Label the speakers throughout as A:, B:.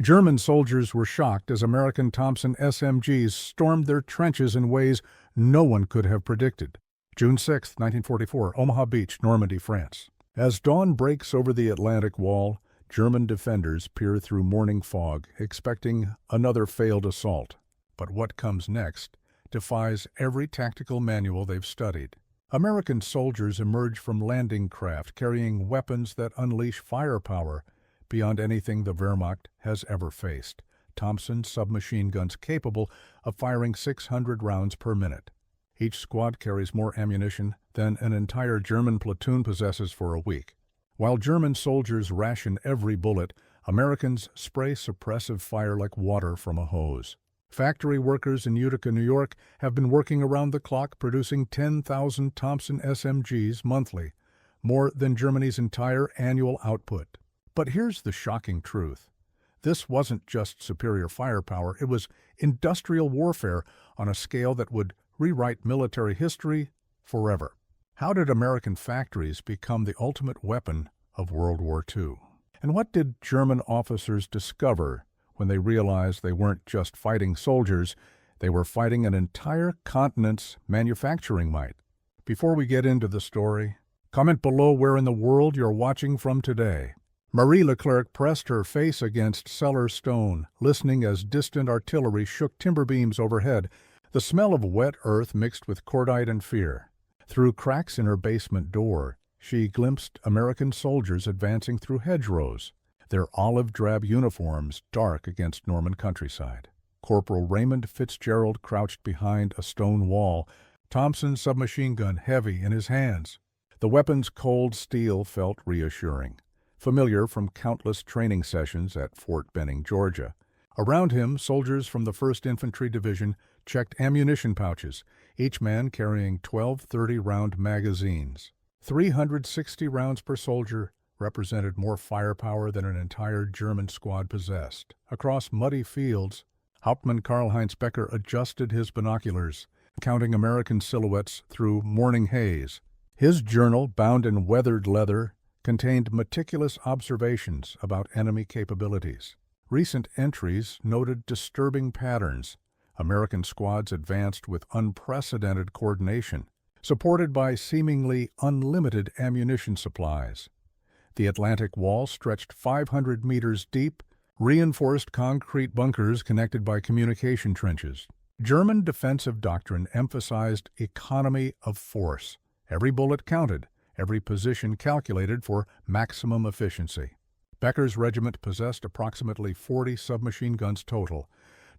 A: German soldiers were shocked as American Thompson SMGs stormed their trenches in ways no one could have predicted. June 6, 1944, Omaha Beach, Normandy, France. As dawn breaks over the Atlantic Wall, German defenders peer through morning fog, expecting another failed assault. But what comes next defies every tactical manual they've studied. American soldiers emerge from landing craft carrying weapons that unleash firepower beyond anything the Wehrmacht has ever faced. Thompson submachine guns capable of firing 600 rounds per minute. Each squad carries more ammunition than an entire German platoon possesses for a week. While German soldiers ration every bullet, Americans spray suppressive fire like water from a hose. Factory workers in Utica, New York have been working around the clock producing 10,000 Thompson SMGs monthly, more than Germany's entire annual output. But here's the shocking truth. This wasn't just superior firepower, it was industrial warfare on a scale that would rewrite military history forever. How did American factories become the ultimate weapon of World War II? And what did German officers discover when they realized they weren't just fighting soldiers, they were fighting an entire continent's manufacturing might? Before we get into the story, comment below where in the world you're watching from today. Marie Leclerc pressed her face against cellar stone, listening as distant artillery shook timber beams overhead, the smell of wet earth mixed with cordite and fear. Through cracks in her basement door, she glimpsed American soldiers advancing through hedgerows, their olive-drab uniforms dark against Norman countryside. Corporal Raymond Fitzgerald crouched behind a stone wall, Thompson's submachine gun heavy in his hands. The weapon's cold steel felt reassuring, familiar from countless training sessions at Fort Benning, Georgia. Around him, soldiers from the 1st Infantry Division checked ammunition pouches, each man carrying 12 30-round magazines. 360 rounds per soldier represented more firepower than an entire German squad possessed. Across muddy fields, Hauptmann Karl-Heinz Becker adjusted his binoculars, counting American silhouettes through morning haze. His journal, bound in weathered leather, contained meticulous observations about enemy capabilities. Recent entries noted disturbing patterns. American squads advanced with unprecedented coordination, supported by seemingly unlimited ammunition supplies. The Atlantic Wall stretched 500 meters deep, reinforced concrete bunkers connected by communication trenches. German defensive doctrine emphasized economy of force. Every bullet counted, every position calculated for maximum efficiency. Becker's regiment possessed approximately 40 submachine guns total,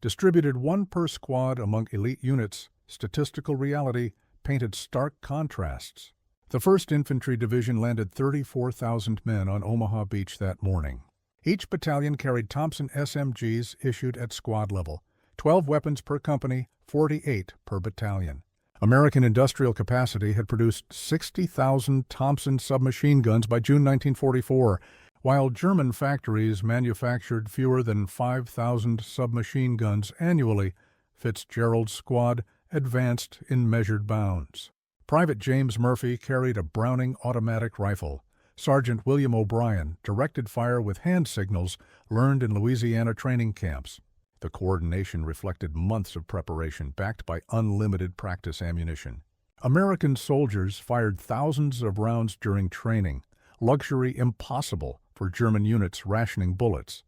A: distributed one per squad among elite units. Statistical reality painted stark contrasts. The 1st Infantry Division landed 34,000 men on Omaha Beach that morning. Each battalion carried Thompson SMGs issued at squad level, 12 weapons per company, 48 per battalion. American industrial capacity had produced 60,000 Thompson submachine guns by June 1944, while German factories manufactured fewer than 5,000 submachine guns annually. Fitzgerald's squad advanced in measured bounds. Private James Murphy carried a Browning automatic rifle. Sergeant William O'Brien directed fire with hand signals learned in Louisiana training camps. The coordination reflected months of preparation backed by unlimited practice ammunition. American soldiers fired thousands of rounds during training, luxury impossible for German units rationing bullets.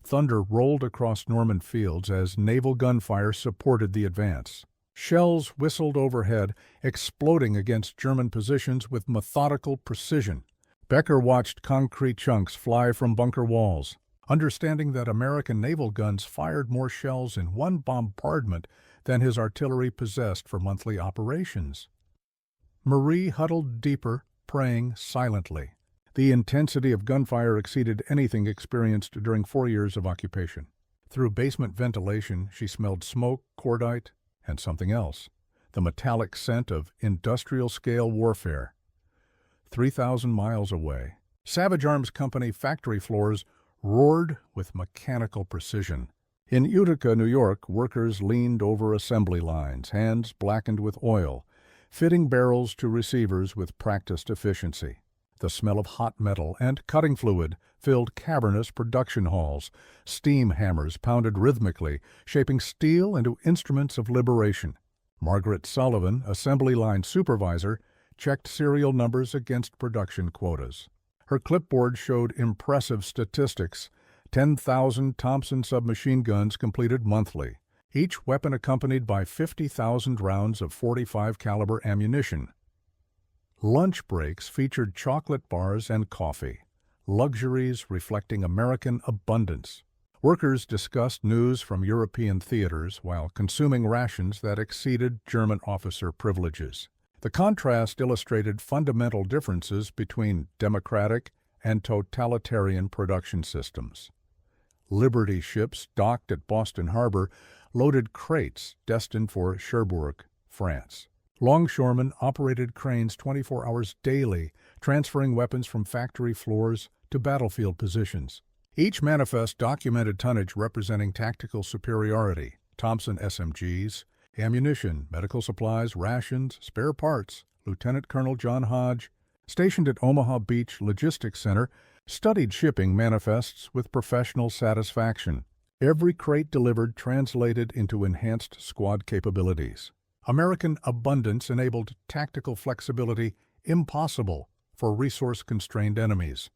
A: Thunder rolled across Norman fields as naval gunfire supported the advance. Shells whistled overhead, exploding against German positions with methodical precision. Becker watched concrete chunks fly from bunker walls, understanding that American naval guns fired more shells in one bombardment than his artillery possessed for monthly operations. Marie huddled deeper, praying silently. The intensity of gunfire exceeded anything experienced during 4 years of occupation. Through basement ventilation, she smelled smoke, cordite, and something else, the metallic scent of industrial-scale warfare. 3,000 miles away, Savage Arms Company factory floors roared with mechanical precision. In Utica, New York, workers leaned over assembly lines, hands blackened with oil, fitting barrels to receivers with practiced efficiency. The smell of hot metal and cutting fluid filled cavernous production halls. Steam hammers pounded rhythmically, shaping steel into instruments of liberation. Margaret Sullivan, assembly line supervisor, checked serial numbers against production quotas. Her clipboard showed impressive statistics: 10,000 Thompson submachine guns completed monthly, each weapon accompanied by 50,000 rounds of .45 caliber ammunition. Lunch breaks featured chocolate bars and coffee, luxuries reflecting American abundance. Workers discussed news from European theaters while consuming rations that exceeded German officer privileges. The contrast illustrated fundamental differences between democratic and totalitarian production systems. Liberty ships docked at Boston Harbor loaded crates destined for Cherbourg, France. Longshoremen operated cranes 24 hours daily, transferring weapons from factory floors to battlefield positions. Each manifest documented tonnage representing tactical superiority: Thompson SMGs, ammunition, medical supplies, rations, spare parts. Lieutenant Colonel John Hodge, stationed at Omaha Beach Logistics Center, studied shipping manifests with professional satisfaction. Every crate delivered translated into enhanced squad capabilities. American abundance enabled tactical flexibility impossible for resource-constrained enemies.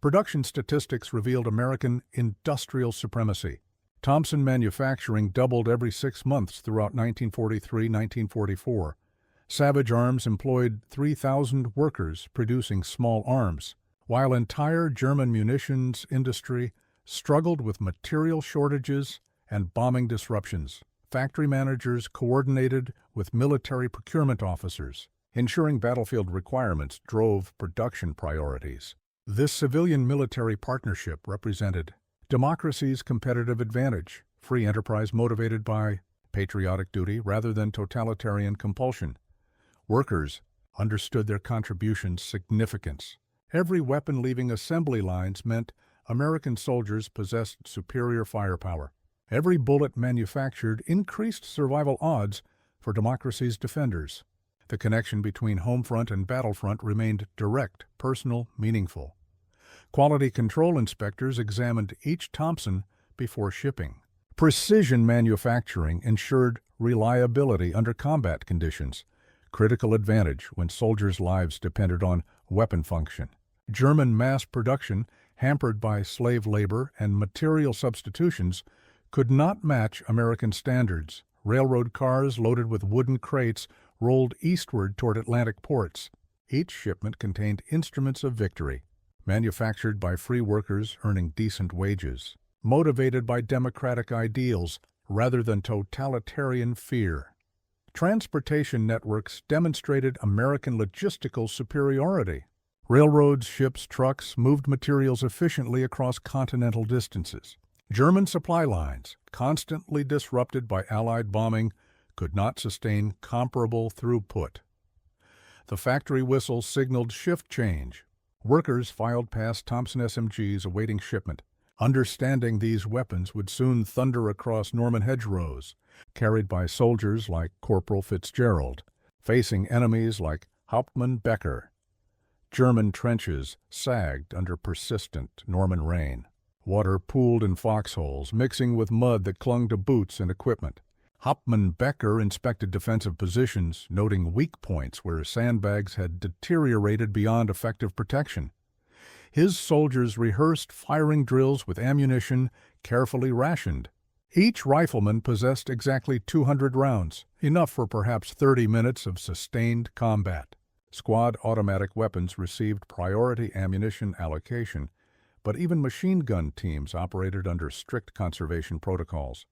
A: Production statistics revealed American industrial supremacy. Thompson manufacturing doubled every 6 months throughout 1943-1944. Savage Arms employed 3,000 workers producing small arms, while entire German munitions industry struggled with material shortages and bombing disruptions. Factory managers coordinated with military procurement officers, ensuring battlefield requirements drove production priorities. This civilian-military partnership represented democracy's competitive advantage, free enterprise motivated by patriotic duty rather than totalitarian compulsion. Workers understood their contribution's significance. Every weapon leaving assembly lines meant American soldiers possessed superior firepower. Every bullet manufactured increased survival odds for democracy's defenders. The connection between home front and battlefront remained direct, personal, meaningful. Quality control inspectors examined each Thompson before shipping. Precision manufacturing ensured reliability under combat conditions, critical advantage when soldiers' lives depended on weapon function. German mass production, hampered by slave labor and material substitutions, could not match American standards. Railroad cars loaded with wooden crates rolled eastward toward Atlantic ports. Each shipment contained instruments of victory, manufactured by free workers earning decent wages, motivated by democratic ideals rather than totalitarian fear. Transportation networks demonstrated American logistical superiority. Railroads, ships, trucks moved materials efficiently across continental distances. German supply lines, constantly disrupted by Allied bombing, could not sustain comparable throughput. The factory whistle signaled shift change. Workers filed past Thompson SMGs awaiting shipment, understanding these weapons would soon thunder across Norman hedgerows, carried by soldiers like Corporal Fitzgerald, facing enemies like Hauptmann Becker. German trenches sagged under persistent Norman rain. Water pooled in foxholes, mixing with mud that clung to boots and equipment. Hauptmann Becker inspected defensive positions, noting weak points where sandbags had deteriorated beyond effective protection. His soldiers rehearsed firing drills with ammunition carefully rationed. Each rifleman possessed exactly 200 rounds, enough for perhaps 30 minutes of sustained combat. Squad automatic weapons received priority ammunition allocation, but even machine gun teams operated under strict conservation protocols.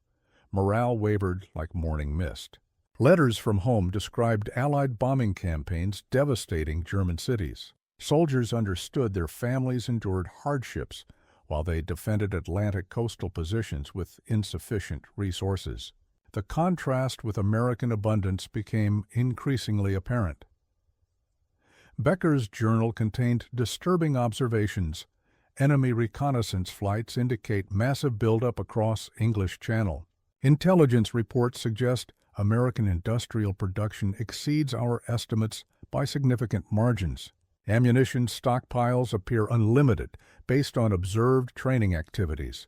A: Morale wavered like morning mist. Letters from home described Allied bombing campaigns devastating German cities. Soldiers understood their families endured hardships while they defended Atlantic coastal positions with insufficient resources. The contrast with American abundance became increasingly apparent. Becker's journal contained disturbing observations. Enemy reconnaissance flights indicate massive buildup across English Channel. Intelligence reports suggest American industrial production exceeds our estimates by significant margins. Ammunition stockpiles appear unlimited based on observed training activities.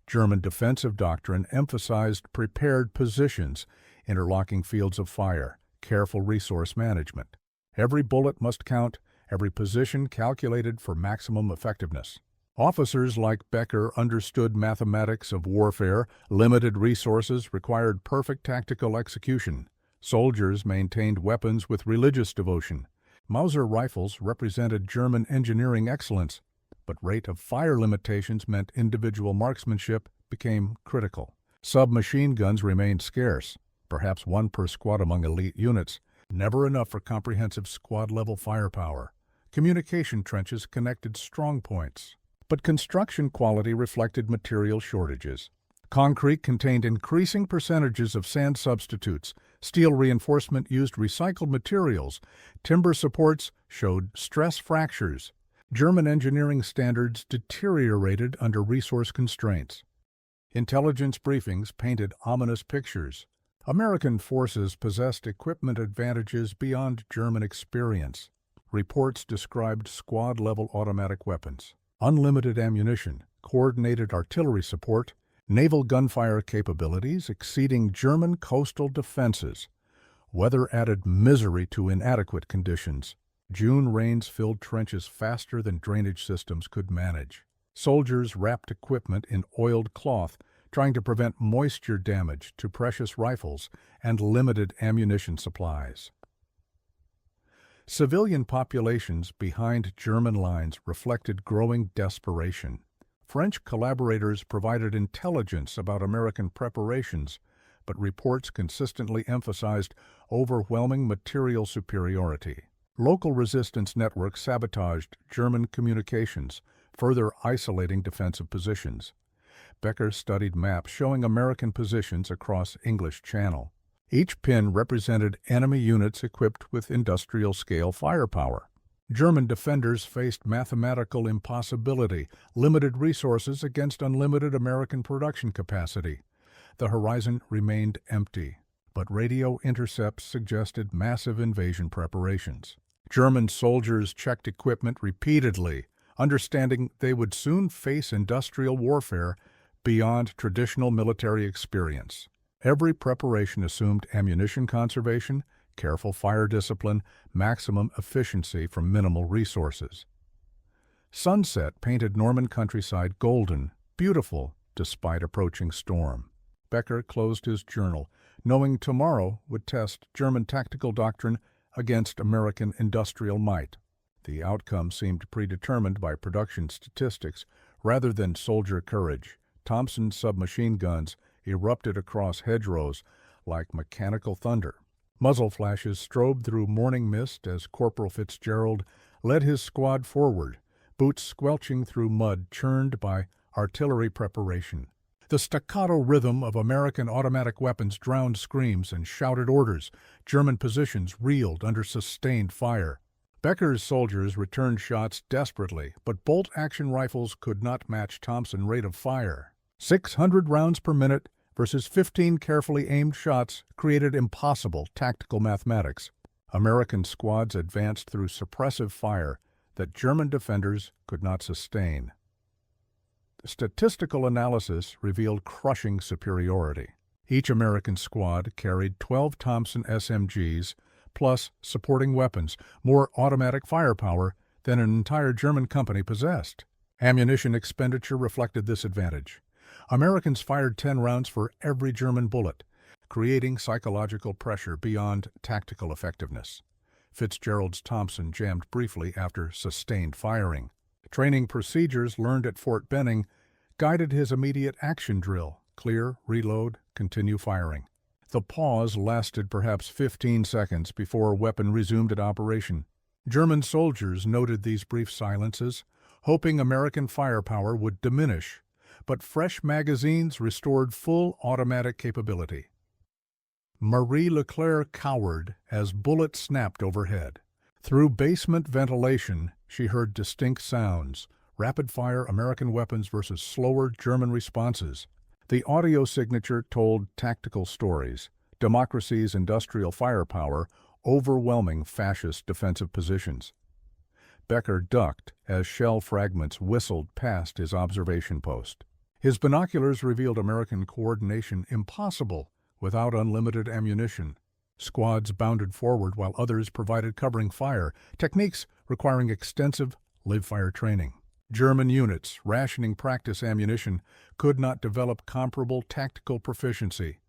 A: German defensive doctrine emphasized prepared positions, interlocking fields of fire, careful resource management. Every bullet must count, every position calculated for maximum effectiveness. Officers like Becker understood mathematics of warfare, limited resources required perfect tactical execution. Soldiers maintained weapons with religious devotion. Mauser rifles represented German engineering excellence, but rate of fire limitations meant individual marksmanship became critical. Submachine guns remained scarce, perhaps one per squad among elite units, never enough for comprehensive squad-level firepower. Communication trenches connected strong points. But construction quality reflected material shortages. Concrete contained increasing percentages of sand substitutes. Steel reinforcement used recycled materials. Timber supports showed stress fractures. German engineering standards deteriorated under resource constraints. Intelligence briefings painted ominous pictures. American forces possessed equipment advantages beyond German experience. Reports described squad-level automatic weapons, unlimited ammunition, coordinated artillery support, naval gunfire capabilities exceeding German coastal defenses. Weather added misery to inadequate conditions. June rains filled trenches faster than drainage systems could manage. Soldiers wrapped equipment in oiled cloth, trying to prevent moisture damage to precious rifles and limited ammunition supplies. Civilian populations behind German lines reflected growing desperation. French collaborators provided intelligence about American preparations, but reports consistently emphasized overwhelming material superiority. Local resistance networks sabotaged German communications, further isolating defensive positions. Becker studied maps showing American positions across English Channel. Each pin represented enemy units equipped with industrial-scale firepower. German defenders faced mathematical impossibility, limited resources against unlimited American production capacity. The horizon remained empty, but radio intercepts suggested massive invasion preparations. German soldiers checked equipment repeatedly, understanding they would soon face industrial warfare beyond traditional military experience. Every preparation assumed ammunition conservation, careful fire discipline, maximum efficiency from minimal resources. Sunset painted Norman countryside golden, beautiful, despite approaching storm. Becker closed his journal, knowing tomorrow would test German tactical doctrine against American industrial might. The outcome seemed predetermined by production statistics rather than soldier courage. Thompson submachine guns erupted across hedgerows like mechanical thunder. Muzzle flashes strobed through morning mist as Corporal Fitzgerald led his squad forward, boots squelching through mud churned by artillery preparation. The staccato rhythm of American automatic weapons drowned screams and shouted orders. German positions reeled under sustained fire. Becker's soldiers returned shots desperately, but bolt-action rifles could not match Thompson's rate of fire. 600 rounds per minute versus 15 carefully aimed shots created impossible tactical mathematics. American squads advanced through suppressive fire that German defenders could not sustain. Statistical analysis revealed crushing superiority. Each American squad carried 12 Thompson SMGs plus supporting weapons, more automatic firepower than an entire German company possessed. Ammunition expenditure reflected this advantage. Americans fired 10 rounds for every German bullet, creating psychological pressure beyond tactical effectiveness. Fitzgerald's Thompson jammed briefly after sustained firing. Training procedures learned at Fort Benning guided his immediate action drill: clear, reload, continue firing. The pause lasted perhaps 15 seconds before a weapon resumed its operation. German soldiers noted these brief silences, hoping American firepower would diminish, but fresh magazines restored full automatic capability. Marie Leclerc cowered as bullets snapped overhead. Through basement ventilation, she heard distinct sounds: rapid-fire American weapons versus slower German responses. The audio signature told tactical stories: democracy's industrial firepower overwhelming fascist defensive positions. Becker ducked as shell fragments whistled past his observation post. His binoculars revealed American coordination impossible without unlimited ammunition. Squads bounded forward while others provided covering fire, techniques requiring extensive live-fire training. German units, rationing practice ammunition, could not develop comparable tactical proficiency.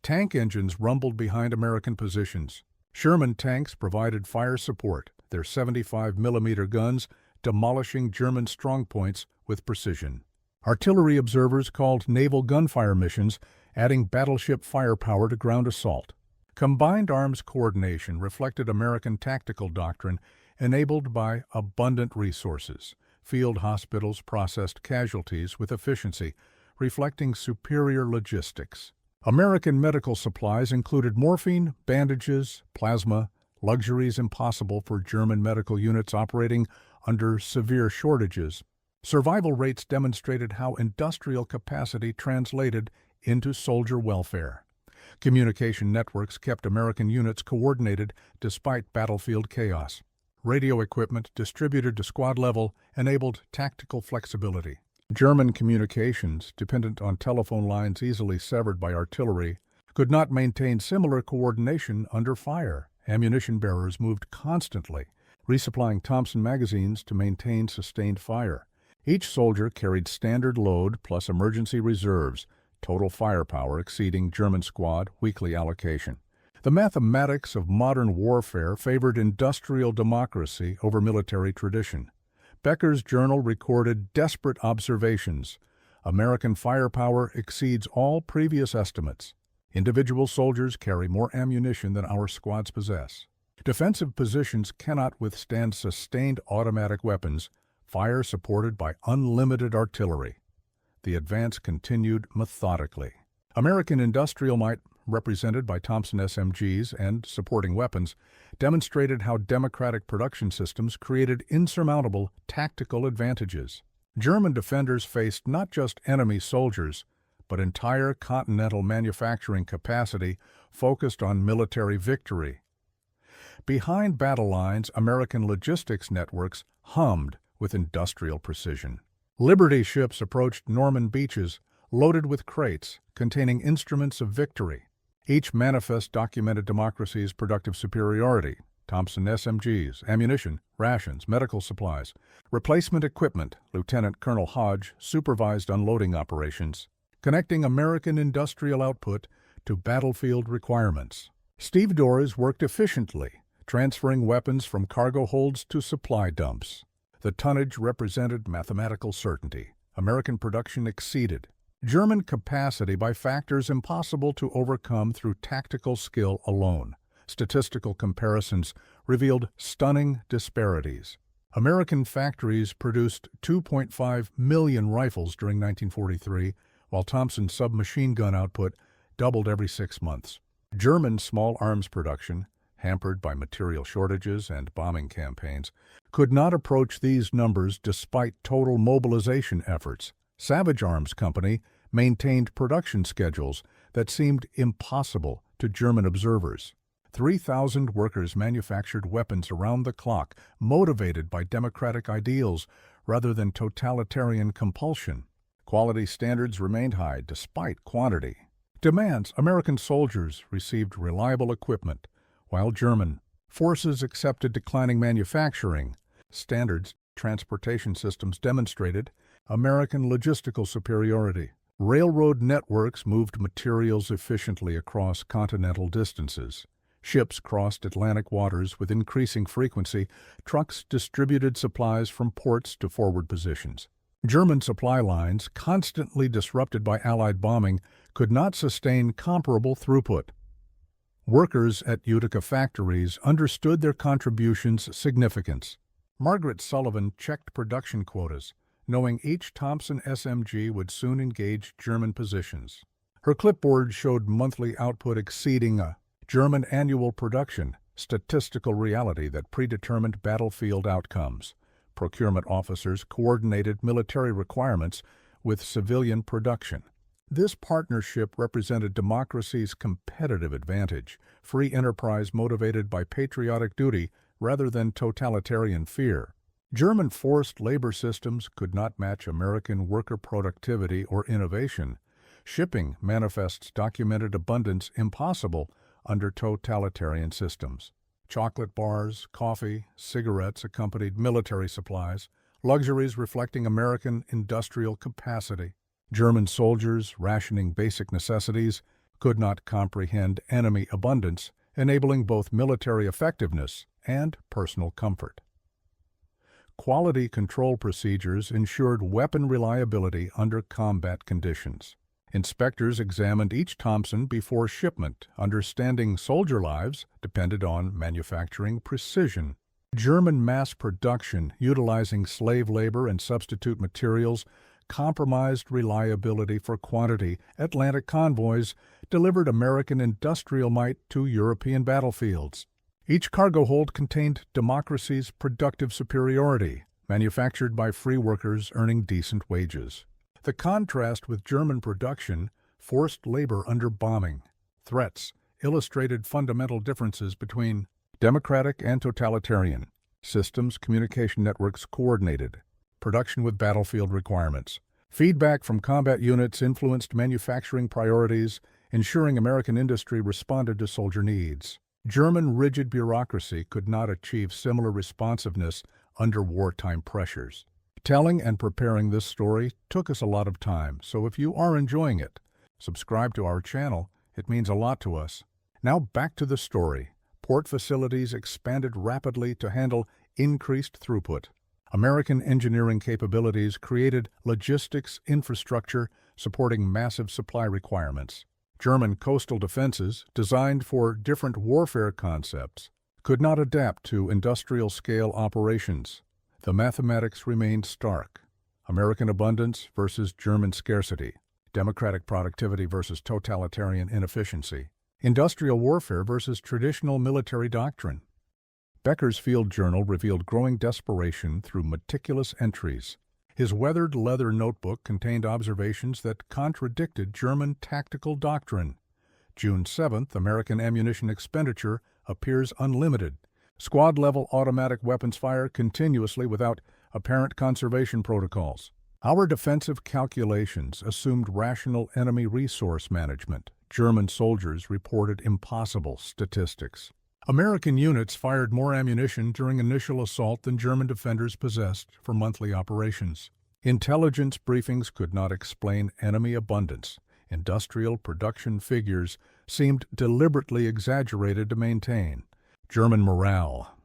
A: Tank engines rumbled behind American positions. Sherman tanks provided fire support, their 75mm guns demolishing German strongpoints with precision. Artillery observers called naval gunfire missions, adding battleship firepower to ground assault. Combined arms coordination reflected American tactical doctrine enabled by abundant resources. Field hospitals processed casualties with efficiency, reflecting superior logistics. American medical supplies included morphine, bandages, plasma, luxuries impossible for German medical units operating under severe shortages. Survival rates demonstrated how industrial capacity translated into soldier welfare. Communication networks kept American units coordinated despite battlefield chaos. Radio equipment distributed to squad level enabled tactical flexibility. German communications, dependent on telephone lines easily severed by artillery, could not maintain similar coordination under fire. Ammunition bearers moved constantly, resupplying Thompson magazines to maintain sustained fire. Each soldier carried standard load plus emergency reserves, total firepower exceeding German squad weekly allocation. The mathematics of modern warfare favored industrial democracy over military tradition. Becker's journal recorded desperate observations. American firepower exceeds all previous estimates. Individual soldiers carry more ammunition than our squads possess. Defensive positions cannot withstand sustained automatic weapons, fire supported by unlimited artillery. The advance continued methodically. American industrial might, represented by Thompson SMGs and supporting weapons, demonstrated how democratic production systems created insurmountable tactical advantages. German defenders faced not just enemy soldiers, but entire continental manufacturing capacity focused on military victory. Behind battle lines, American logistics networks hummed with industrial precision. Liberty ships approached Normandy beaches, loaded with crates containing instruments of victory. Each manifest documented democracy's productive superiority. Thompson SMGs, ammunition, rations, medical supplies, replacement equipment. Lieutenant Colonel Hodge supervised unloading operations, connecting American industrial output to battlefield requirements. Stevedores worked efficiently, transferring weapons from cargo holds to supply dumps. The tonnage represented mathematical certainty. American production exceeded German capacity by factors impossible to overcome through tactical skill alone. Statistical comparisons revealed stunning disparities. American factories produced 2.5 million rifles during 1943, while Thompson's submachine gun output doubled every 6 months. German small arms production, hampered by material shortages and bombing campaigns, could not approach these numbers despite total mobilization efforts. Savage Arms Company maintained production schedules that seemed impossible to German observers. 3,000 workers manufactured weapons around the clock, motivated by democratic ideals rather than totalitarian compulsion. Quality standards remained high despite quantity. Demands: American soldiers received reliable equipment, while German forces accepted declining manufacturing standards. Transportation systems demonstrated American logistical superiority. Railroad networks moved materials efficiently across continental distances. Ships crossed Atlantic waters with increasing frequency. Trucks distributed supplies from ports to forward positions. German supply lines, constantly disrupted by Allied bombing, could not sustain comparable throughput. Workers at Utica factories understood their contributions' significance. Margaret Sullivan checked production quotas, knowing each Thompson SMG would soon engage German positions. Her clipboard showed monthly output exceeding a German annual production, statistical reality that predetermined battlefield outcomes. Procurement officers coordinated military requirements with civilian production. This partnership represented democracy's competitive advantage, free enterprise motivated by patriotic duty rather than totalitarian fear. German forced labor systems could not match American worker productivity or innovation. Shipping manifests documented abundance impossible under totalitarian systems. Chocolate bars, coffee, cigarettes accompanied military supplies, luxuries reflecting American industrial capacity. German soldiers, rationing basic necessities, could not comprehend enemy abundance, enabling both military effectiveness and personal comfort. Quality control procedures ensured weapon reliability under combat conditions. Inspectors examined each Thompson before shipment. Understanding soldier lives depended on manufacturing precision. German mass production, utilizing slave labor and substitute materials, compromised reliability for quantity. Atlantic convoys delivered American industrial might to European battlefields. Each cargo hold contained democracy's productive superiority, manufactured by free workers earning decent wages. The contrast with German production, forced labor under bombing, threats, illustrated fundamental differences between democratic and totalitarian systems, communication networks coordinated, production with battlefield requirements. Feedback from combat units influenced manufacturing priorities, ensuring American industry responded to soldier needs. German rigid bureaucracy could not achieve similar responsiveness under wartime pressures. Telling and preparing this story took us a lot of time, so if you are enjoying it, subscribe to our channel. It means a lot to us. Now back to the story. Port facilities expanded rapidly to handle increased throughput. American engineering capabilities created logistics infrastructure supporting massive supply requirements. German coastal defenses, designed for different warfare concepts, could not adapt to industrial-scale operations. The mathematics remained stark. American abundance versus German scarcity. Democratic productivity versus totalitarian inefficiency. Industrial warfare versus traditional military doctrine. Becker's field journal revealed growing desperation through meticulous entries. His weathered leather notebook contained observations that contradicted German tactical doctrine. June 7th, American ammunition expenditure appears unlimited. Squad-level automatic weapons fire continuously without apparent conservation protocols. Our defensive calculations assumed rational enemy resource management. German soldiers reported impossible statistics. American units fired more ammunition during initial assault than German defenders possessed for monthly operations. Intelligence briefings could not explain enemy abundance. Industrial production figures seemed deliberately exaggerated to maintain German morale.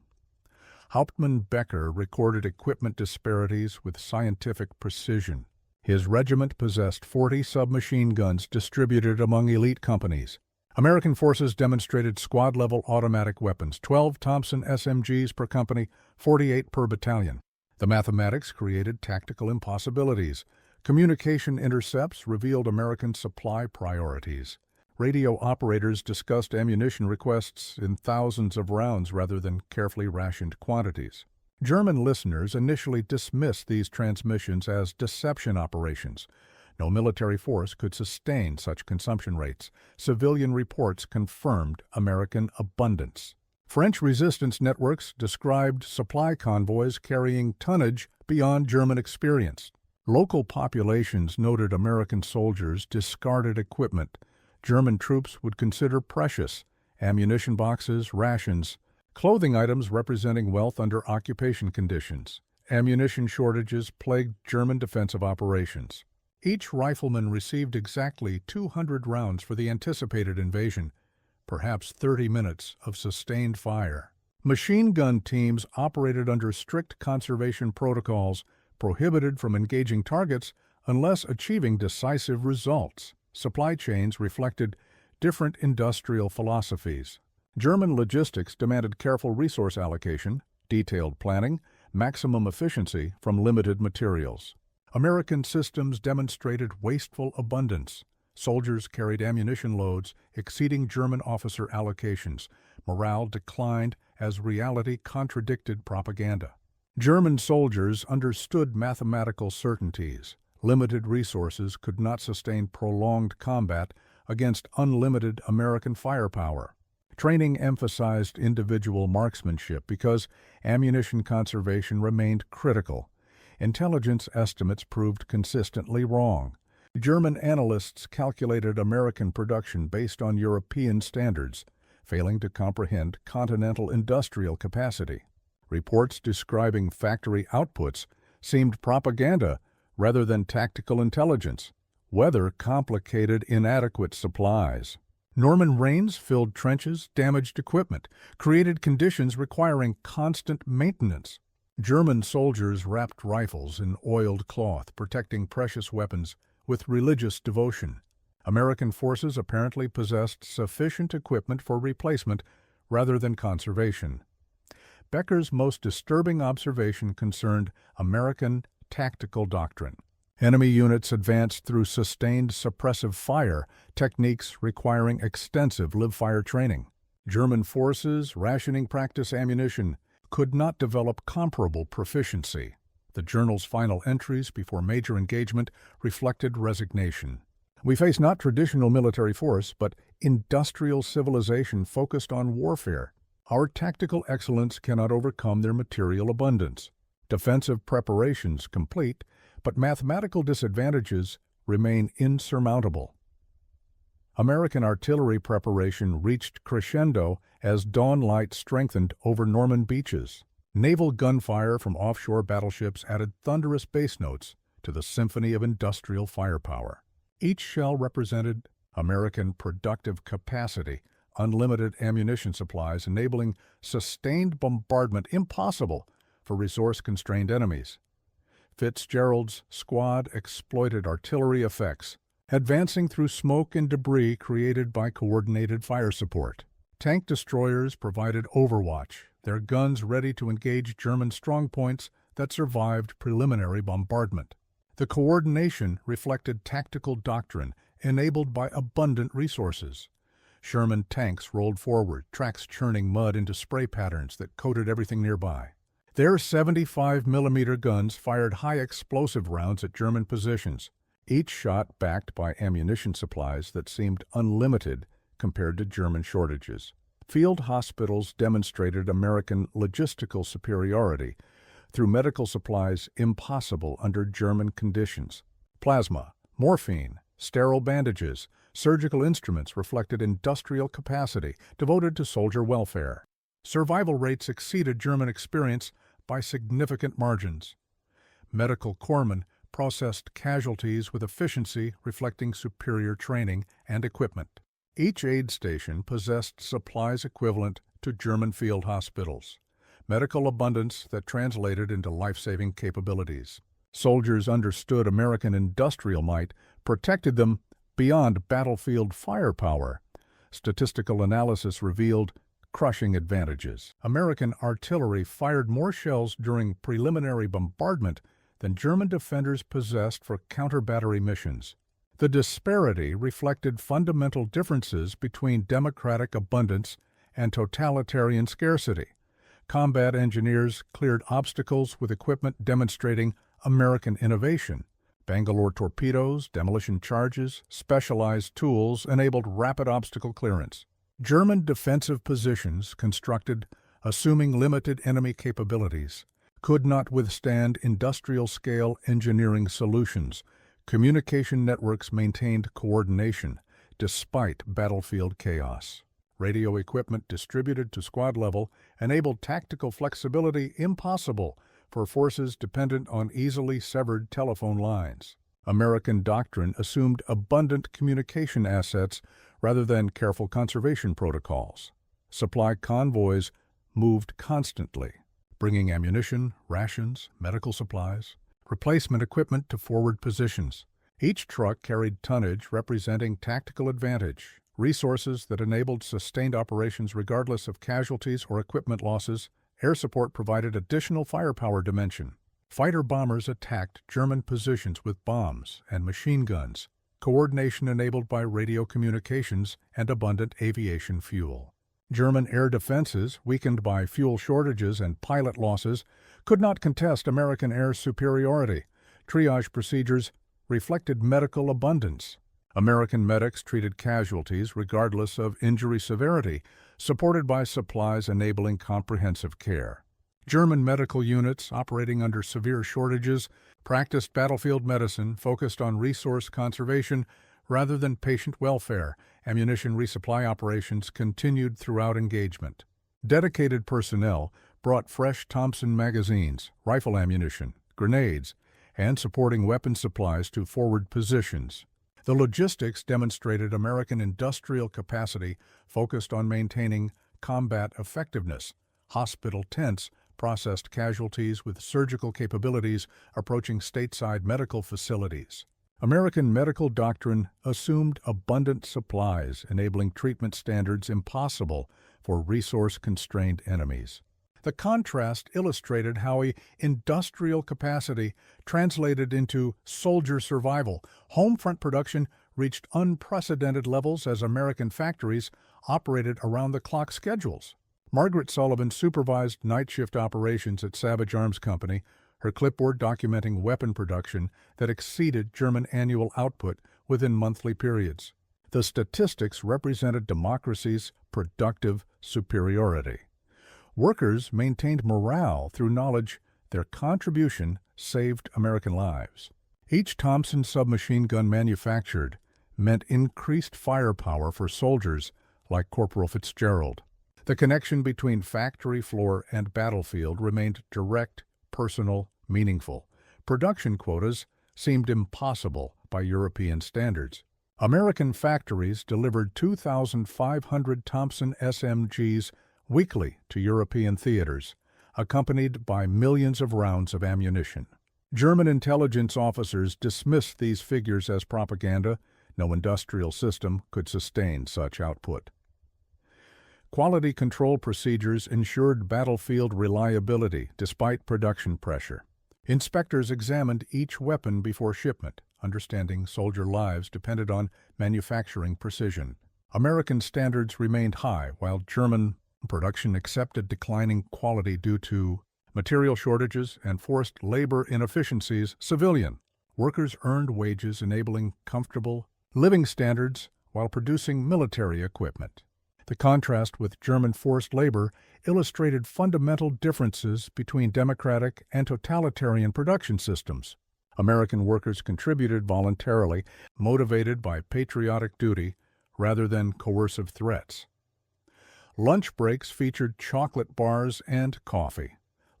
A: Hauptmann Becker recorded equipment disparities with scientific precision. His regiment possessed 40 submachine guns distributed among elite companies. American forces demonstrated squad-level automatic weapons, 12 Thompson SMGs per company, 48 per battalion. The mathematics created tactical impossibilities. Communication intercepts revealed American supply priorities. Radio operators discussed ammunition requests in thousands of rounds rather than carefully rationed quantities. German listeners initially dismissed these transmissions as deception operations. No military force could sustain such consumption rates. Civilian reports confirmed American abundance. French resistance networks described supply convoys carrying tonnage beyond German experience. Local populations noted American soldiers discarded equipment German troops would consider precious: ammunition boxes, rations, clothing items representing wealth under occupation conditions. Ammunition shortages plagued German defensive operations. Each rifleman received exactly 200 rounds for the anticipated invasion, perhaps 30 minutes of sustained fire. Machine gun teams operated under strict conservation protocols, prohibited from engaging targets unless achieving decisive results. Supply chains reflected different industrial philosophies. German logistics demanded careful resource allocation, detailed planning, maximum efficiency from limited materials. American systems demonstrated wasteful abundance. Soldiers carried ammunition loads exceeding German officer allocations. Morale declined as reality contradicted propaganda. German soldiers understood mathematical certainties. Limited resources could not sustain prolonged combat against unlimited American firepower. Training emphasized individual marksmanship because ammunition conservation remained critical. Intelligence estimates proved consistently wrong. German analysts calculated American production based on European standards, failing to comprehend continental industrial capacity. Reports describing factory outputs seemed propaganda rather than tactical intelligence. Weather complicated inadequate supplies. Norman rains filled trenches, damaged equipment, created conditions requiring constant maintenance. German soldiers wrapped rifles in oiled cloth, protecting precious weapons with religious devotion. American forces apparently possessed sufficient equipment for replacement rather than conservation. Becker's most disturbing observation concerned American tactical doctrine. Enemy units advanced through sustained suppressive fire, techniques requiring extensive live-fire training. German forces, rationing practice ammunition, could not develop comparable proficiency. The journal's final entries before major engagement reflected resignation. We face not traditional military force, but industrial civilization focused on warfare. Our tactical excellence cannot overcome their material abundance. Defensive preparations complete, but mathematical disadvantages remain insurmountable. American artillery preparation reached crescendo as dawn light strengthened over Normandy beaches. Naval gunfire from offshore battleships added thunderous bass notes to the symphony of industrial firepower. Each shell represented American productive capacity, unlimited ammunition supplies enabling sustained bombardment impossible for resource-constrained enemies. Fitzgerald's squad exploited artillery effects, advancing through smoke and debris created by coordinated fire support. Tank destroyers provided overwatch, their guns ready to engage German strongpoints that survived preliminary bombardment. The coordination reflected tactical doctrine enabled by abundant resources. Sherman tanks rolled forward, tracks churning mud into spray patterns that coated everything nearby. Their 75mm guns fired high explosive rounds at German positions, each shot backed by ammunition supplies that seemed unlimited compared to German shortages. Field hospitals demonstrated American logistical superiority through medical supplies impossible under German conditions. Plasma, morphine, sterile bandages, surgical instruments reflected industrial capacity devoted to soldier welfare. Survival rates exceeded German experience by significant margins. Medical corpsmen processed casualties with efficiency reflecting superior training and equipment. Each aid station possessed supplies equivalent to German field hospitals, medical abundance that translated into life-saving capabilities. Soldiers understood American industrial might, protected them beyond battlefield firepower. Statistical analysis revealed crushing advantages. American artillery fired more shells during preliminary bombardment than German defenders possessed for counter-battery missions. The disparity reflected fundamental differences between democratic abundance and totalitarian scarcity. Combat engineers cleared obstacles with equipment demonstrating American innovation. Bangalore torpedoes, demolition charges, specialized tools enabled rapid obstacle clearance. German defensive positions constructed assuming limited enemy capabilities could not withstand industrial-scale engineering solutions. Communication networks maintained coordination despite battlefield chaos. Radio equipment distributed to squad level enabled tactical flexibility impossible for forces dependent on easily severed telephone lines. American doctrine assumed abundant communication assets rather than careful conservation protocols. Supply convoys moved constantly, bringing ammunition, rations, medical supplies, replacement equipment to forward positions. Each truck carried tonnage representing tactical advantage, resources that enabled sustained operations regardless of casualties or equipment losses. Air support provided additional firepower dimension. Fighter bombers attacked German positions with bombs and machine guns, coordination enabled by radio communications and abundant aviation fuel. German air defenses, weakened by fuel shortages and pilot losses, could not contest American air superiority. Triage procedures reflected medical abundance. American medics treated casualties regardless of injury severity, supported by supplies enabling comprehensive care. German medical units, operating under severe shortages, practiced battlefield medicine focused on resource conservation rather than patient welfare. Ammunition resupply operations continued throughout engagement. Dedicated personnel brought fresh Thompson magazines, rifle ammunition, grenades, and supporting weapon supplies to forward positions. The logistics demonstrated American industrial capacity focused on maintaining combat effectiveness. Hospital tents processed casualties with surgical capabilities approaching stateside medical facilities. American medical doctrine assumed abundant supplies, enabling treatment standards impossible for resource-constrained enemies. The contrast illustrated how industrial capacity translated into soldier survival. Home front production reached unprecedented levels as American factories operated around-the-clock schedules. Margaret Sullivan supervised night shift operations at Savage Arms Company, her clipboard documenting weapon production that exceeded German annual output within monthly periods. The statistics represented democracy's productive superiority. Workers maintained morale through knowledge their contribution saved American lives. Each Thompson submachine gun manufactured meant increased firepower for soldiers like Corporal Fitzgerald. The connection between factory floor and battlefield remained direct, personal, meaningful. Production quotas seemed impossible by European standards. American factories delivered 2,500 Thompson SMGs weekly to European theaters, accompanied by millions of rounds of ammunition. German intelligence officers dismissed these figures as propaganda. No industrial system could sustain such output. Quality control procedures ensured battlefield reliability despite production pressure. Inspectors examined each weapon before shipment, understanding soldier lives depended on manufacturing precision. American standards remained high, while German production accepted declining quality due to material shortages and forced labor inefficiencies. Civilian workers earned wages enabling comfortable living standards while producing military equipment. The contrast with German forced labor illustrated fundamental differences between democratic and totalitarian production systems. American workers contributed voluntarily, motivated by patriotic duty rather than coercive threats. Lunch breaks featured chocolate bars and coffee,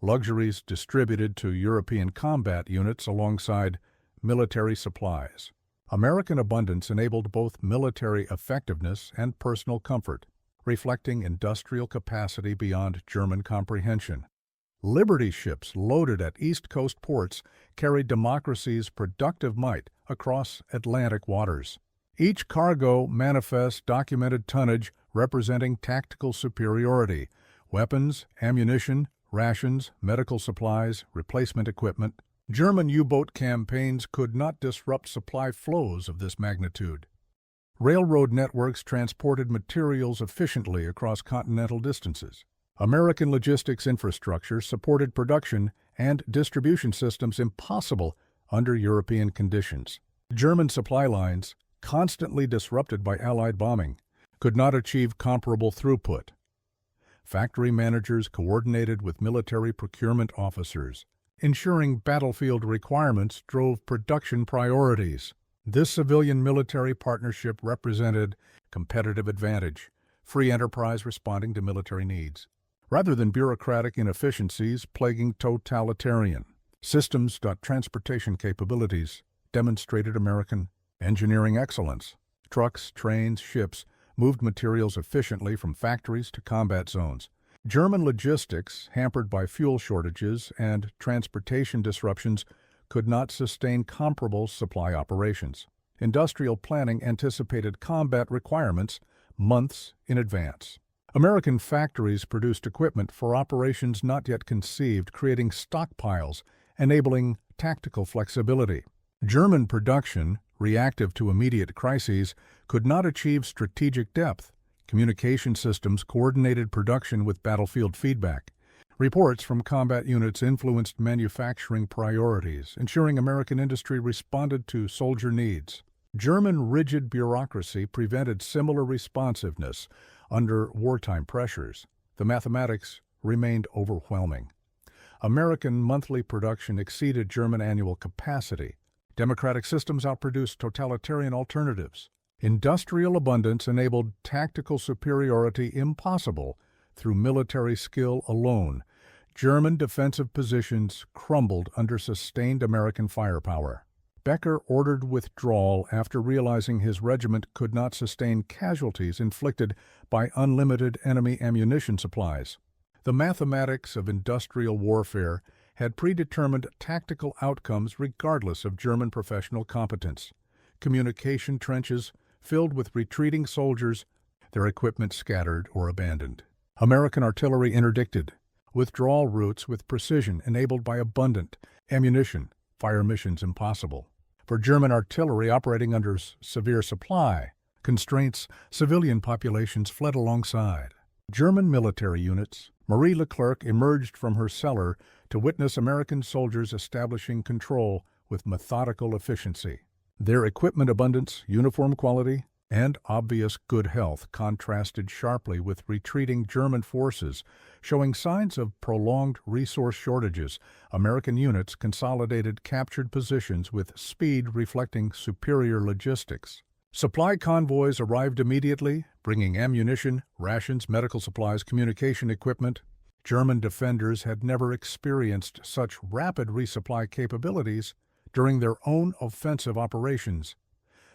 A: luxuries distributed to European combat units alongside military supplies. American abundance enabled both military effectiveness and personal comfort, reflecting industrial capacity beyond German comprehension. Liberty ships loaded at East Coast ports carried democracy's productive might across Atlantic waters. Each cargo manifest documented tonnage representing tactical superiority, weapons, ammunition, rations, medical supplies, replacement equipment. German U-boat campaigns could not disrupt supply flows of this magnitude. Railroad networks transported materials efficiently across continental distances. American logistics infrastructure supported production and distribution systems impossible under European conditions. German supply lines, constantly disrupted by Allied bombing, could not achieve comparable throughput. Factory managers coordinated with military procurement officers, ensuring battlefield requirements drove production priorities. This civilian-military partnership represented competitive advantage, free enterprise responding to military needs, rather than bureaucratic inefficiencies plaguing totalitarian systems. Transportation capabilities demonstrated American engineering excellence. Trucks, trains, ships moved materials efficiently from factories to combat zones. German logistics, hampered by fuel shortages and transportation disruptions, could not sustain comparable supply operations. Industrial planning anticipated combat requirements months in advance. American factories produced equipment for operations not yet conceived, creating stockpiles, enabling tactical flexibility. German production, reactive to immediate crises, could not achieve strategic depth. Communication systems coordinated production with battlefield feedback. Reports from combat units influenced manufacturing priorities, ensuring American industry responded to soldier needs. German rigid bureaucracy prevented similar responsiveness under wartime pressures. The mathematics remained overwhelming. American monthly production exceeded German annual capacity. Democratic systems outproduced totalitarian alternatives. Industrial abundance enabled tactical superiority impossible through military skill alone. German defensive positions crumbled under sustained American firepower. Becker ordered withdrawal after realizing his regiment could not sustain casualties inflicted by unlimited enemy ammunition supplies. The mathematics of industrial warfare had predetermined tactical outcomes regardless of German professional competence. Communication trenches filled with retreating soldiers, their equipment scattered or abandoned. American artillery interdicted. Withdrawal routes with precision enabled by abundant ammunition, fire missions impossible. For German artillery operating under severe supply constraints, civilian populations fled alongside. German military units. Marie Leclerc emerged from her cellar to witness American soldiers establishing control with methodical efficiency. Their equipment abundance, uniform quality, and obvious good health contrasted sharply with retreating German forces, showing signs of prolonged resource shortages. American units consolidated captured positions with speed reflecting superior logistics. Supply convoys arrived immediately, bringing ammunition, rations, medical supplies, communication equipment. German defenders had never experienced such rapid resupply capabilities during their own offensive operations.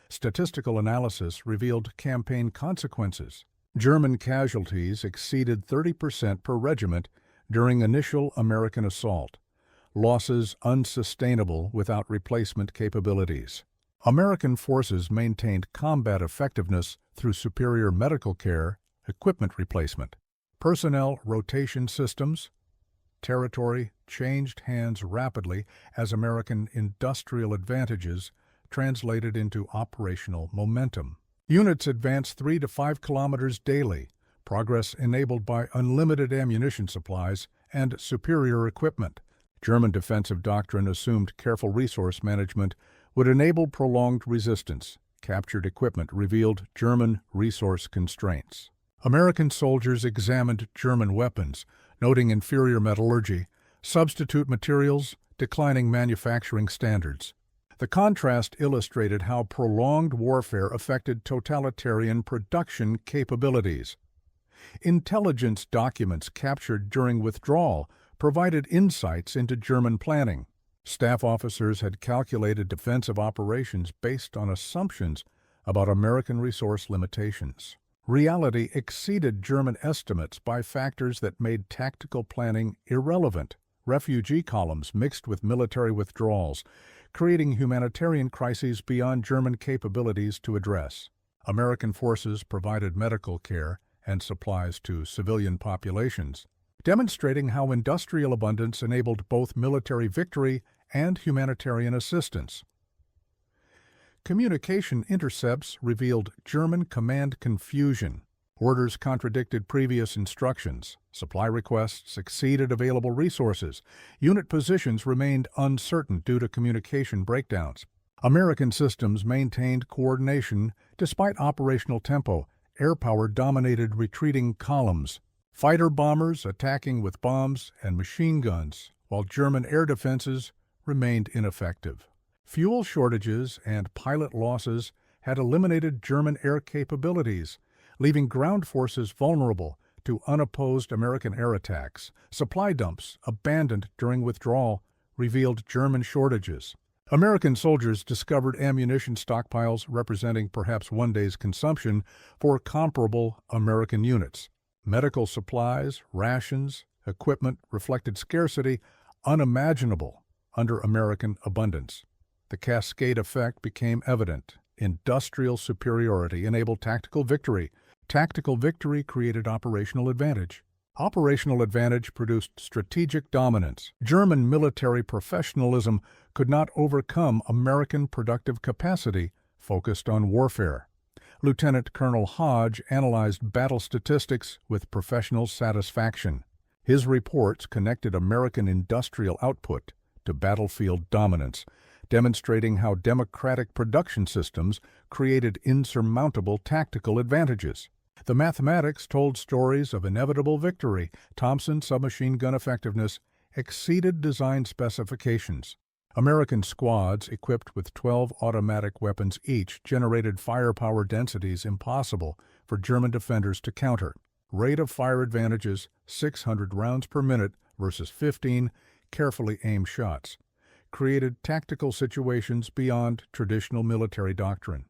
A: Statistical analysis revealed campaign consequences. German casualties exceeded 30% per regiment during initial American assault. Losses unsustainable without replacement capabilities. American forces maintained combat effectiveness through superior medical care, equipment replacement. Personnel rotation systems. Territory changed hands rapidly as American industrial advantages translated into operational momentum. Units advanced 3 to 5 kilometers daily, progress enabled by unlimited ammunition supplies and superior equipment. German defensive doctrine assumed careful resource management would enable prolonged resistance. Captured equipment revealed German resource constraints. American soldiers examined German weapons, noting inferior metallurgy, substitute materials, declining manufacturing standards. The contrast illustrated how prolonged warfare affected totalitarian production capabilities. Intelligence documents captured during withdrawal provided insights into German planning. Staff officers had calculated defensive operations based on assumptions about American resource limitations. Reality exceeded German estimates by factors that made tactical planning irrelevant. Refugee columns mixed with military withdrawals, creating humanitarian crises beyond German capabilities to address. American forces provided medical care and supplies to civilian populations, demonstrating how industrial abundance enabled both military victory and humanitarian assistance. Communication intercepts revealed German command confusion. Orders contradicted previous instructions. Supply requests exceeded available resources. Unit positions remained uncertain due to communication breakdowns. American systems maintained coordination despite operational tempo. Air power dominated retreating columns. Fighter bombers attacking with bombs and machine guns, while German air defenses remained ineffective. Fuel shortages and pilot losses had eliminated German air capabilities, leaving ground forces vulnerable to unopposed American air attacks. Supply dumps, abandoned during withdrawal, revealed German shortages. American soldiers discovered ammunition stockpiles representing perhaps one day's consumption for comparable American units. Medical supplies, rations, equipment reflected scarcity unimaginable under American abundance. The cascade effect became evident. Industrial superiority enabled tactical victory. Tactical victory created operational advantage. Operational advantage produced strategic dominance. German military professionalism could not overcome American productive capacity focused on warfare. Lieutenant Colonel Hodge analyzed battle statistics with professional satisfaction. His reports connected American industrial output to battlefield dominance. demonstrating how democratic production systems created insurmountable tactical advantages. The mathematics told stories of inevitable victory. Thompson submachine gun effectiveness exceeded design specifications. American squads equipped with 12 automatic weapons each generated firepower densities impossible for German defenders to counter. Rate of fire advantages 600 rounds per minute versus 15 carefully aimed shots created tactical situations beyond traditional military doctrine.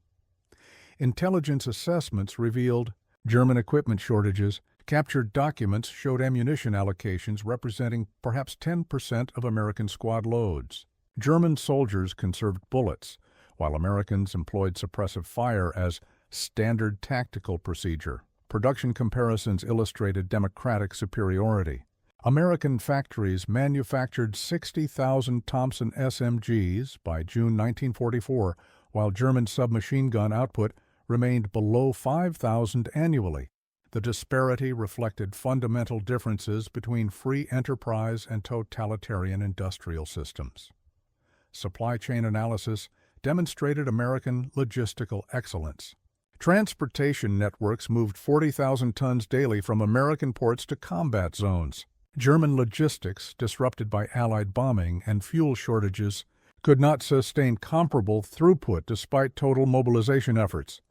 A: Intelligence assessments revealed German equipment shortages. Captured documents showed ammunition allocations representing perhaps 10% of American squad loads. German soldiers conserved bullets, while Americans employed suppressive fire as standard tactical procedure. Production comparisons illustrated democratic superiority. American factories manufactured 60,000 Thompson SMGs by June 1944, while German submachine gun output remained below 5,000 annually. The disparity reflected fundamental differences between free enterprise and totalitarian industrial systems. Supply chain analysis demonstrated American logistical excellence. Transportation networks moved 40,000 tons daily from American ports to combat zones. German logistics, disrupted by Allied bombing and fuel shortages, could not sustain comparable throughput despite total mobilization efforts.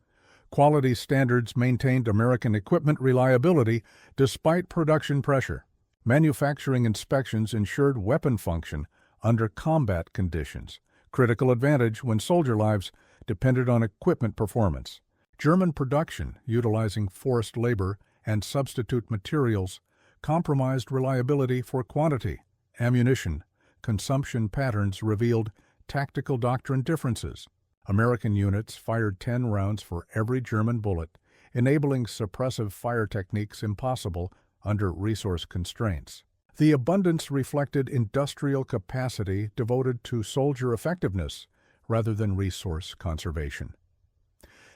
A: Quality standards maintained American equipment reliability despite production pressure. Manufacturing inspections ensured weapon function under combat conditions, critical advantage when soldier lives depended on equipment performance. German production, utilizing forced labor and substitute materials, compromised reliability for quantity. Ammunition consumption patterns revealed tactical doctrine differences. American units fired 10 rounds for every German bullet, enabling suppressive fire techniques impossible under resource constraints. The abundance reflected industrial capacity devoted to soldier effectiveness rather than resource conservation.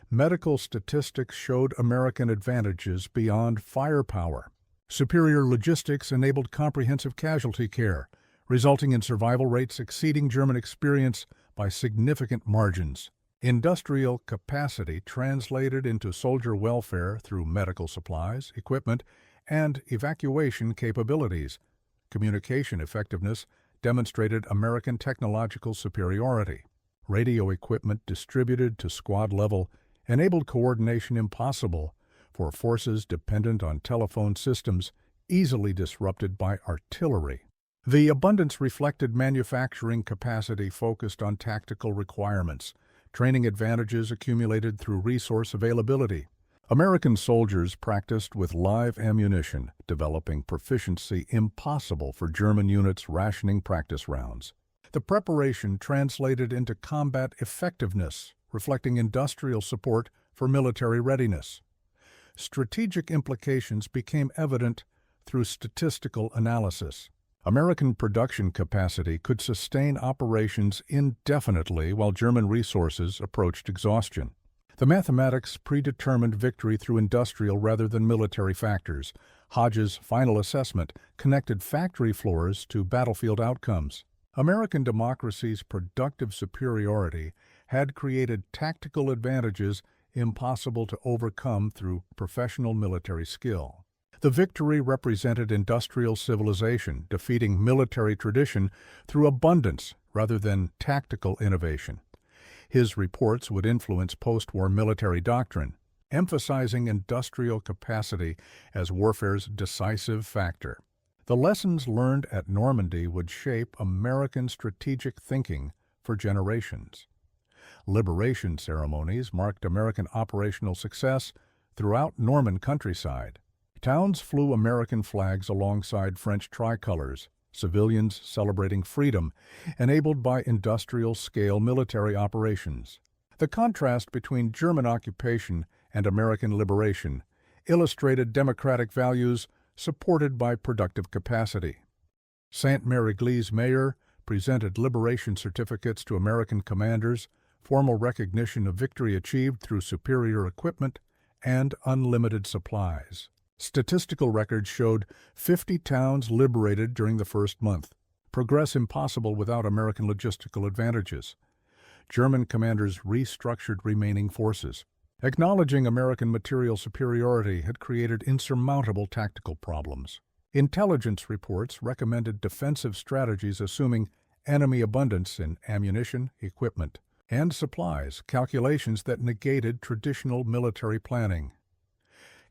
A: Medical statistics showed American advantages beyond firepower. Superior logistics enabled comprehensive casualty care, resulting in survival rates exceeding German experience by significant margins. Industrial capacity translated into soldier welfare through medical supplies, equipment, and evacuation capabilities. Communication effectiveness demonstrated American technological superiority. Radio equipment distributed to squad level enabled coordination impossible for forces dependent on telephone systems easily disrupted by artillery. The abundance reflected manufacturing capacity focused on tactical requirements, training advantages accumulated through resource availability. American soldiers practiced with live ammunition, developing proficiency impossible for German units rationing practice rounds. The preparation translated into combat effectiveness, reflecting industrial support for military readiness. Strategic implications became evident through statistical analysis. American production capacity could sustain operations indefinitely while German resources approached exhaustion. The mathematics predetermined victory through industrial rather than military factors. Hodge's final assessment connected factory floors to battlefield outcomes. American democracy's productive superiority had created tactical advantages impossible to overcome through professional military skill. The victory represented industrial civilization, defeating military tradition through abundance rather than tactical innovation. His reports would influence post-war military doctrine, emphasizing industrial capacity as warfare's decisive factor. The lessons learned at Normandy would shape American strategic thinking for generations. Liberation ceremonies marked American operational success throughout Norman countryside. Towns flew American flags alongside French tricolors, civilians celebrating freedom, enabled by industrial-scale military operations. The contrast between German occupation and American liberation illustrated democratic values supported by productive capacity. Sainte-Mère-Église mayor presented liberation certificates to American commanders, formal recognition of victory achieved through superior equipment and unlimited supplies. Statistical records showed 50 towns liberated during the first month. progress impossible without American logistical advantages. German commanders restructured remaining forces. Acknowledging American material superiority had created insurmountable tactical problems. Intelligence reports recommended defensive strategies assuming enemy abundance in ammunition, equipment, and supplies, calculations that negated traditional military planning.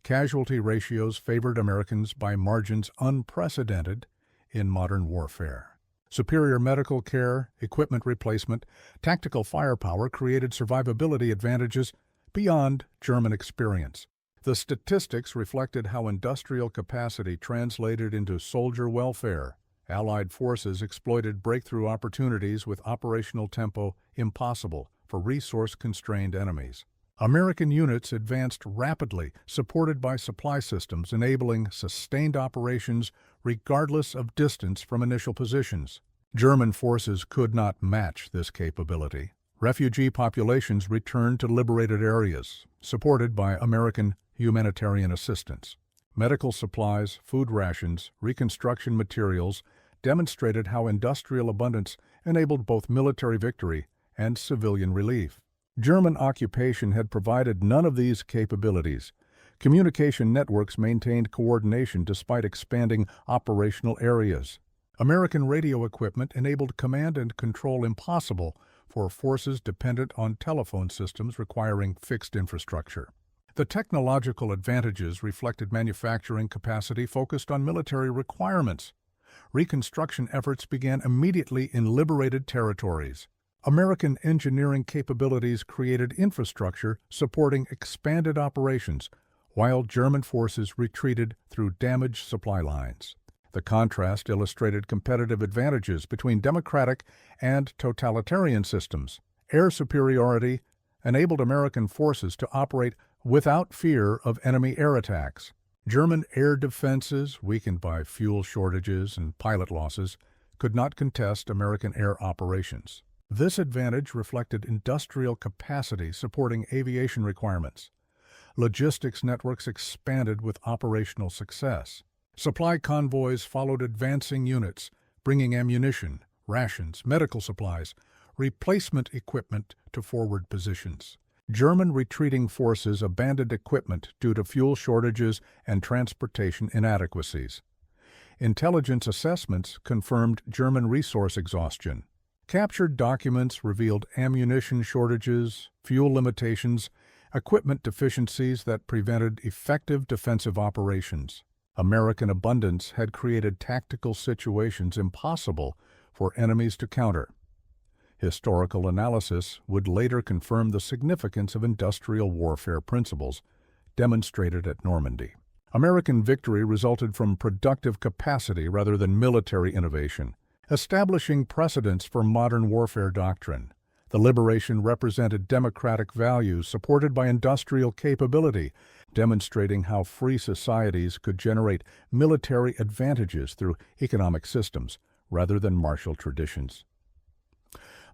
A: Casualty ratios favored Americans by margins unprecedented in modern warfare. Superior medical care, equipment replacement, tactical firepower created survivability advantages beyond German experience. The statistics reflected how industrial capacity translated into soldier welfare. Allied forces exploited breakthrough opportunities with operational tempo impossible for resource-constrained enemies. American units advanced rapidly, supported by supply systems enabling sustained operations regardless of distance from initial positions. German forces could not match this capability. Refugee populations returned to liberated areas, supported by American humanitarian assistance. Medical supplies, food rations, reconstruction materials demonstrated how industrial abundance enabled both military victory and civilian relief. German occupation had provided none of these capabilities. Communication networks maintained coordination despite expanding operational areas. American radio equipment enabled command and control impossible for forces dependent on telephone systems requiring fixed infrastructure. The technological advantages reflected manufacturing capacity focused on military requirements. Reconstruction efforts began immediately in liberated territories. American engineering capabilities created infrastructure supporting expanded operations, while German forces retreated through damaged supply lines. The contrast illustrated competitive advantages between democratic and totalitarian systems. Air superiority enabled American forces to operate without fear of enemy air attacks. German air defenses, weakened by fuel shortages and pilot losses, could not contest American air operations. This advantage reflected industrial capacity supporting aviation requirements. Logistics networks expanded with operational success. Supply convoys followed advancing units, bringing ammunition, rations, medical supplies, replacement equipment to forward positions. German retreating forces abandoned equipment due to fuel shortages and transportation inadequacies. Intelligence assessments confirmed German resource exhaustion. Captured documents revealed ammunition shortages, fuel limitations, equipment deficiencies that prevented effective defensive operations. American abundance had created tactical situations impossible for enemies to counter. Historical analysis would later confirm the significance of industrial warfare principles demonstrated at Normandy. American victory resulted from productive capacity rather than military innovation, establishing precedents for modern warfare doctrine. The liberation represented democratic values supported by industrial capability, demonstrating how free societies could generate military advantages through economic systems rather than martial traditions.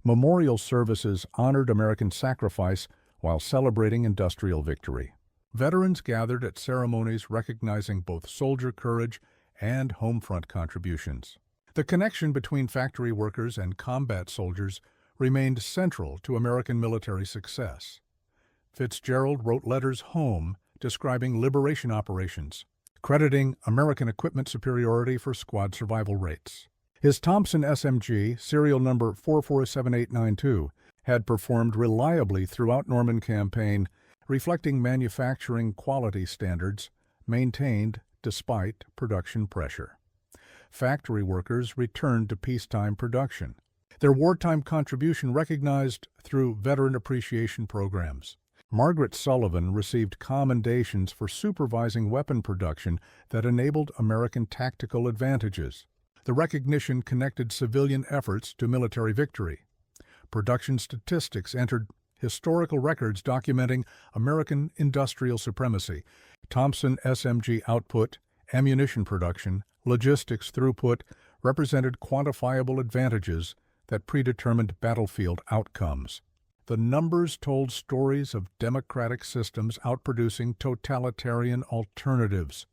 A: Memorial services honored American sacrifice while celebrating industrial victory. Veterans gathered at ceremonies recognizing both soldier courage and home front contributions. The connection between factory workers and combat soldiers remained central to American military success. Fitzgerald wrote letters home describing liberation operations, crediting American equipment superiority for squad survival rates. His Thompson SMG, serial number 447892, had performed reliably throughout Normandy campaign, reflecting manufacturing quality standards maintained despite production pressure. Factory workers returned to peacetime production, their wartime contribution recognized through veteran appreciation programs. Margaret Sullivan received commendations for supervising weapon production that enabled American tactical advantages. The recognition connected civilian efforts to military victory. Production statistics entered historical records documenting American industrial supremacy. Thompson SMG output, ammunition production, logistics throughput represented quantifiable advantages that predetermined battlefield outcomes. The numbers told stories of democratic systems outproducing totalitarian alternatives.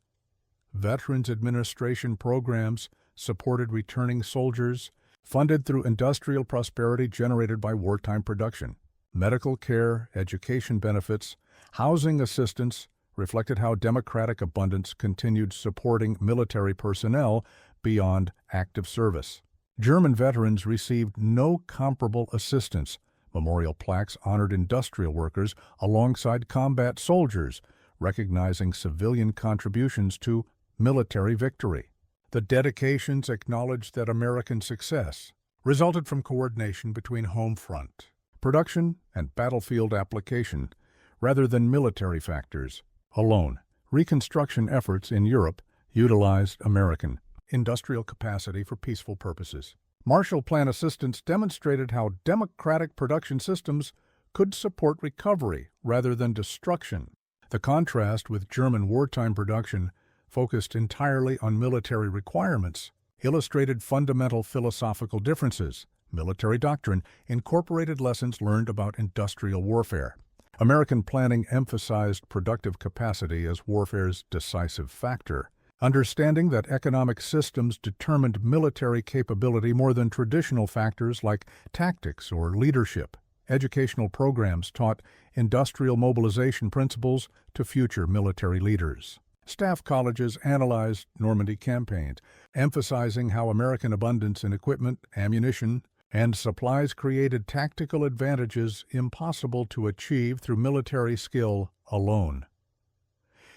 A: Veterans Administration programs supported returning soldiers, funded through industrial prosperity generated by wartime production. Medical care, education benefits, housing assistance reflected how democratic abundance continued supporting military personnel beyond active service. German veterans received no comparable assistance. Memorial plaques honored industrial workers alongside combat soldiers, recognizing civilian contributions to military victory. The dedications acknowledged that American success resulted from coordination between home front, production, and battlefield application, rather than military factors alone. Reconstruction efforts in Europe utilized American industrial capacity for peaceful purposes. Marshall Plan assistance demonstrated how democratic production systems could support recovery rather than destruction. The contrast with German wartime production, focused entirely on military requirements, illustrated fundamental philosophical differences. Military doctrine incorporated lessons learned about industrial warfare. American planning emphasized productive capacity as warfare's decisive factor, understanding that economic systems determined military capability more than traditional factors like tactics or leadership. Educational programs taught industrial mobilization principles to future military leaders. Staff colleges analyzed Normandy campaigns, emphasizing how American abundance in equipment, ammunition, and supplies created tactical advantages impossible to achieve through military skill alone.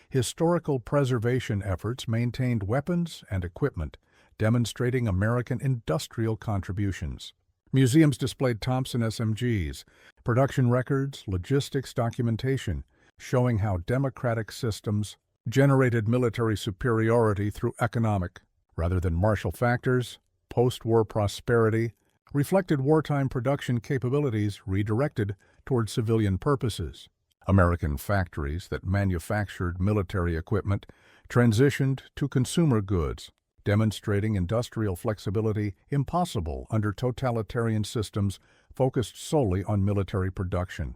A: Historical preservation efforts maintained weapons and equipment, demonstrating American industrial contributions. Museums displayed Thompson SMGs, production records, logistics documentation, showing how democratic systems generated military superiority through economic, rather than martial factors. Post-war prosperity reflected wartime production capabilities redirected toward civilian purposes. American factories that manufactured military equipment transitioned to consumer goods, demonstrating industrial flexibility impossible under totalitarian systems focused solely on military production.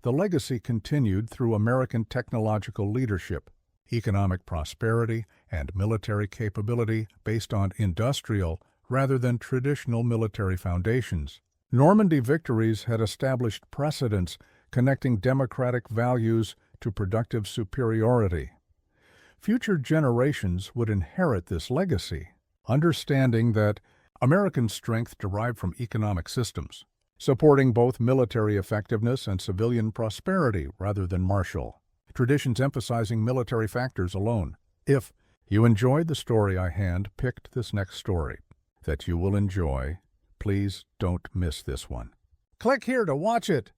A: The legacy continued through American technological leadership, economic prosperity, and military capability based on industrial rather than traditional military foundations. Normandy victories had established precedents connecting democratic values to productive superiority. Future generations would inherit this legacy, understanding that American strength derived from economic systems, supporting both military effectiveness and civilian prosperity rather than martial. Traditions emphasizing military factors alone. If you enjoyed the story I hand-picked this next story that you will enjoy, please don't miss this one. Click here to watch it.